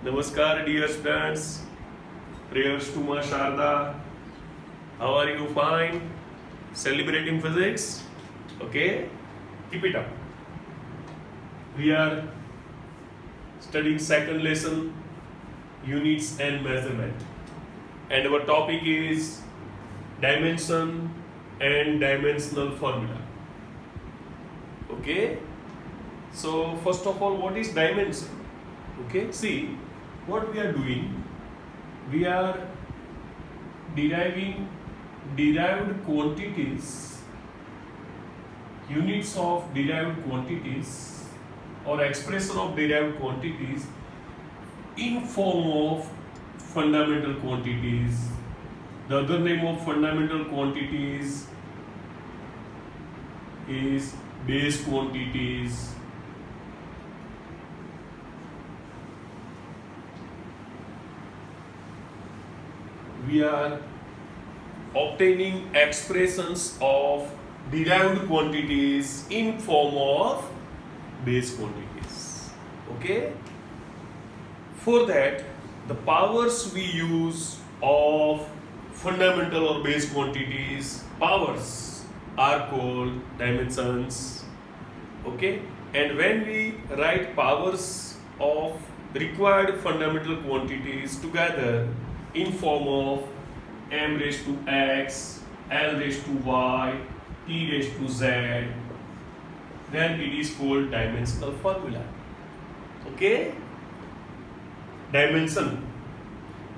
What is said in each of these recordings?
Namaskar, dear students. Prayers to Ma Sharda. How are you? Fine. Celebrating physics? Okay. Keep it up. We are studying second lesson, units and measurement. And our topic is dimension and dimensional formula. Okay. So first of all, what is dimension? Okay. See, what we are doing, we are derived quantities, units of derived quantities or expression of derived quantities in form of fundamental quantities. The other name of fundamental quantities is base quantities. We are obtaining expressions of derived quantities in form of base quantities. Okay? For that, the powers we use of fundamental or base quantities, powers are called dimensions. Okay? And when we write powers of required fundamental quantities together in form of m raised to x, l raised to y, t raised to z, then it is called dimensional formula. Okay? Dimension,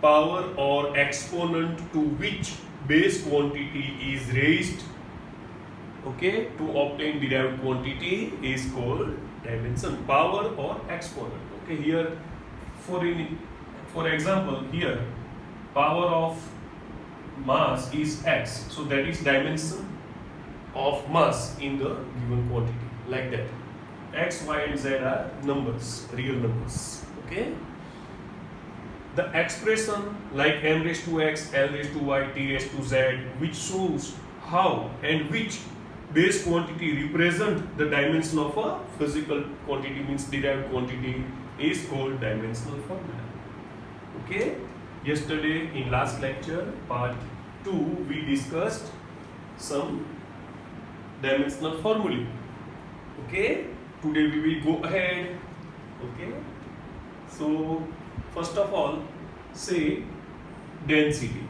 power or exponent to which base quantity is raised, okay, to obtain derived quantity is called dimension, power or exponent. Okay, here for example, here power of mass is x, so that is dimension of mass in the given quantity, like that. X, y and z are numbers, real numbers. Okay, the expression like m raised to x, l raised to y, t raised to z, which shows how and which base quantity represent the dimension of a physical quantity, means derived quantity, is called dimensional formula. Okay, yesterday in last lecture part 2 we discussed some dimensional formulae. Okay, today we will go ahead. Okay, so first of all, say density.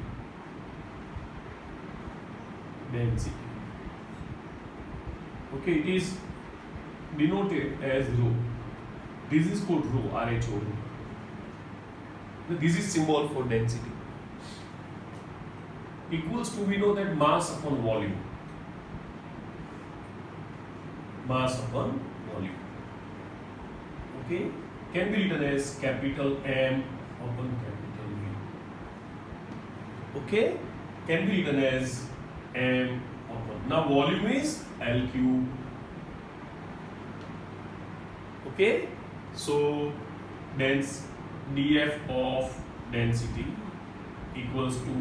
Okay, it is denoted as rho. This is called rho, RHO. This is symbol for density. Equals to, we know that mass upon volume. Mass upon volume. Okay, can be written as capital M upon capital V. Okay, can be written as M upon. Now volume is L cube. Okay, so df of density equals to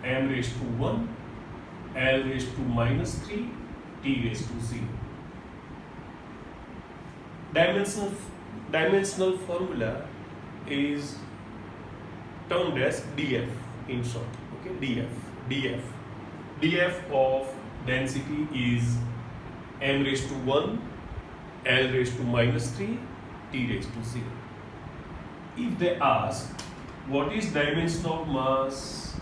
m raised to 1, L raised to minus 3, T raised to 0. Dimensional formula is termed as df in short. Okay, df of density is m raised to 1, L raised to minus 3, T raised to 0. If they ask what is dimension of mass,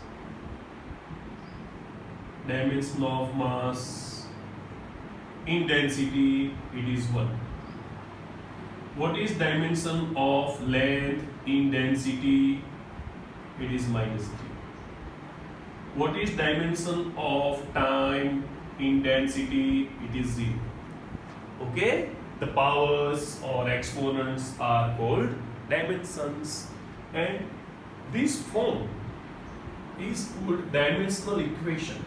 in density it is 1. What is dimension of length in density? It is minus 3. What is dimension of time in density? It is 0. Okay, the powers or exponents are called dimensions, and this form is called dimensional equation.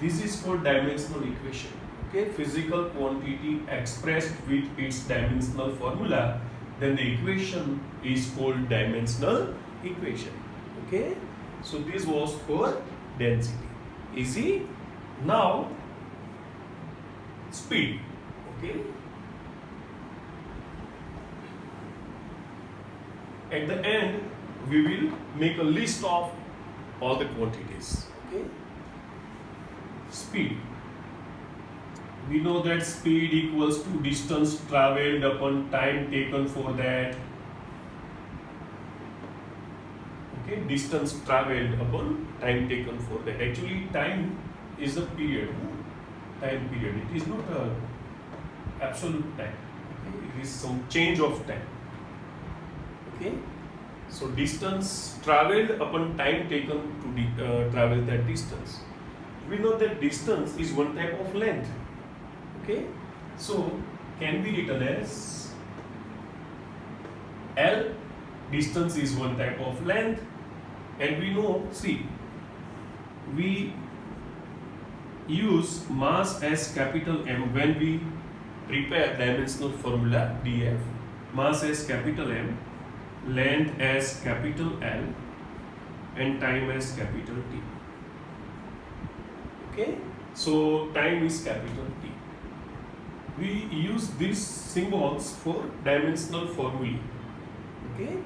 This is called dimensional equation. Okay, physical quantity expressed with its dimensional formula, then the equation is called dimensional equation. Okay, so this was for density. Easy. Now speed. Okay, At the end, we will make a list of all the quantities. Okay. Speed. We know that speed equals to distance travelled upon time taken for that. Okay, distance travelled upon time taken for that. Actually, time is a period. Time period. It is not a absolute time. Okay? It is some change of time. Okay. So distance travelled upon time taken to travel that distance. We know that distance is one type of length. Okay. So can be written as L. Distance is one type of length, and we know, see, we use mass as capital M when we prepare dimensional formula df. Mass as capital M, length as capital L, and time as capital T. Okay, so time is capital T. We use these symbols for dimensional formulae. Okay,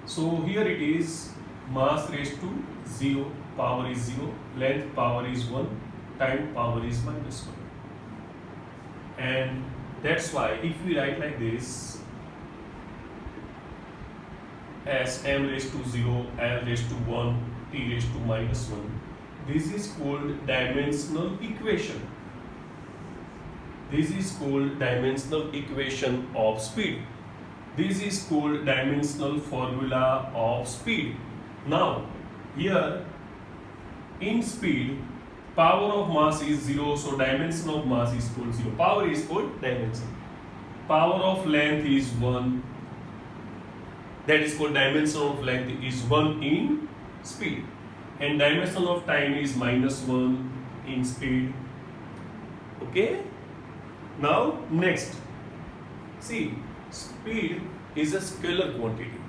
so here it is mass raised to 0, power is 0, length power is 1, time power is -1. And that's why if we write like this, as m raised to 0, l raised to 1, t raised to -1, this is called dimensional equation. This is called dimensional equation of speed. This is called dimensional formula of speed. Now, here in speed, power of mass is 0, so dimension of mass is called 0. Power is called dimension. Power of length is 1. That is called dimension of length is 1 in speed. And dimension of time is -1 in speed. Okay? Now, next. See, speed is a scalar quantity.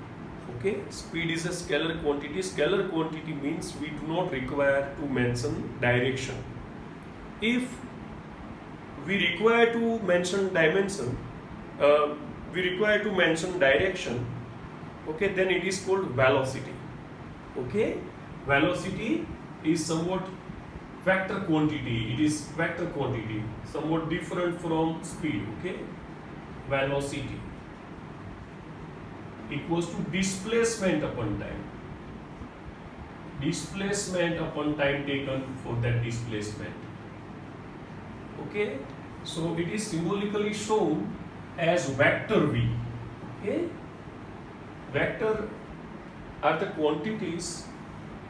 Okay? Speed is a scalar quantity. Scalar quantity means we do not require to mention direction. If we require to mention dimension, we require to mention direction, okay, then it is called velocity. Okay? Velocity is somewhat vector quantity. It is vector quantity, somewhat different from speed. Okay? Velocity equals to displacement upon time. Displacement upon time taken for that displacement. Okay? So it is symbolically shown as vector v. Okay? Vector are the quantities.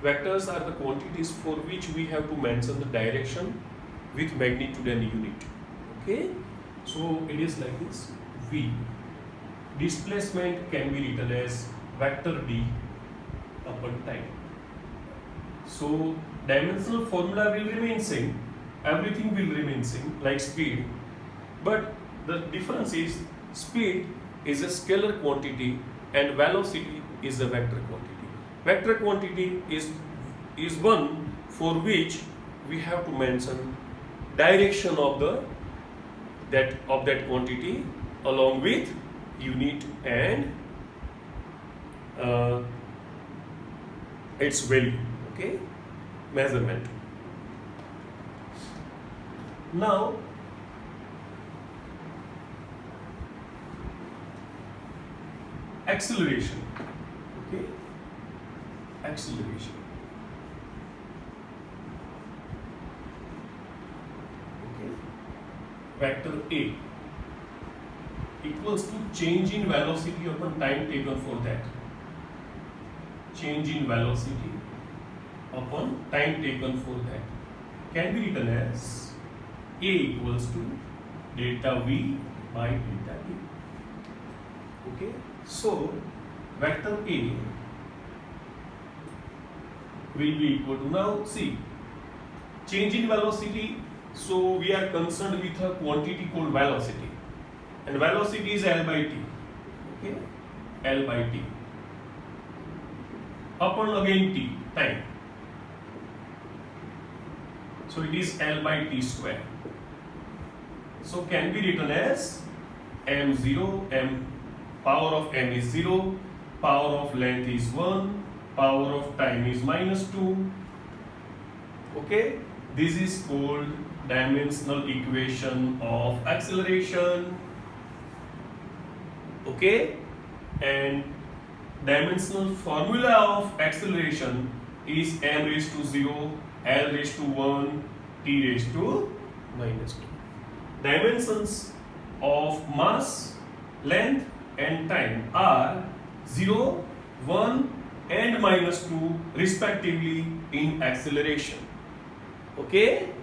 Vectors are the quantities for which we have to mention the direction with magnitude and unit. Okay? So it is like this, v. Displacement can be written as vector d upon time. So dimensional formula will remain same. Everything will remain same like speed. But the difference is speed is a scalar quantity and velocity is a vector quantity. Vector quantity is one for which we have to mention direction of that quantity along with unit and its value. Okay, measurement. Now acceleration. Okay, acceleration. Okay, vector A equals to change in velocity upon time taken for that. Change in velocity upon time taken for that can be written as A equals to delta V by delta A. Okay, so vector A will be equal to, now see, change in velocity, so we are concerned with a quantity called velocity. And velocity is L by T. Okay? L by T. Upon again T, time. So it is L by T square. So can be written as m0, m power of m is 0, power of length is 1, power of time is -2. Okay, this is called dimensional equation of acceleration. Okay, and dimensional formula of acceleration is m raised to 0, l raised to 1, t raised to -2. Dimensions of mass, length and time are 0, 1 and -2 respectively in acceleration. Okay.